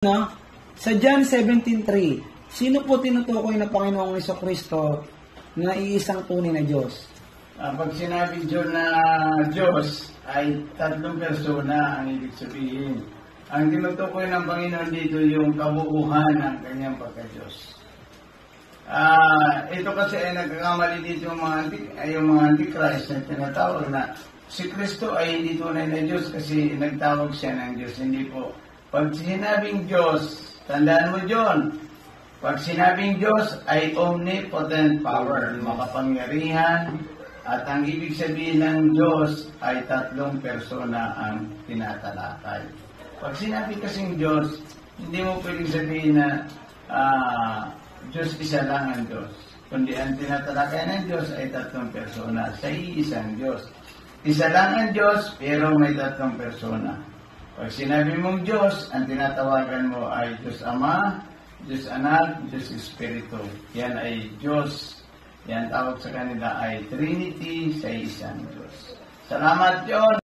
No? Sa John 17:3, sino po tinutukoy na Panginoong Jesucristo na iisang tunay na Diyos? Pag sinabi Diyos na Diyos, ay tatlong persona ang ibig sabihin. Ang tinutukoy ng Panginoon dito yung kabuuhan ng kanyang pagka-Diyos. Ito kasi ay nagkakamali dito yung mga antichrist na tinatawag na si Kristo ay hindi tunay na Diyos kasi nagtawag siya ng Diyos. Hindi po. Pag sinabing Diyos, tandaan mo John, pag sinabing Diyos ay omnipotent power, makapangyarihan, at ang ibig sabihin ng Diyos ay tatlong persona ang tinatalakay. Pag sinabi kasing Diyos, hindi mo pwedeng sabihin na Diyos isa lang ang Diyos. Kundi ang tinatalakay ng Diyos ay tatlong persona sa iisang Diyos. Isa lang ang Diyos, pero may tatlong persona. Pag sinabi mong Diyos, ang tinatawagan mo ay Diyos Ama, Diyos Anak, Diyos Espiritu. Yan ay Diyos. Yan tawag sa kanila ay Trinity sa isang Diyos. Salamat, John!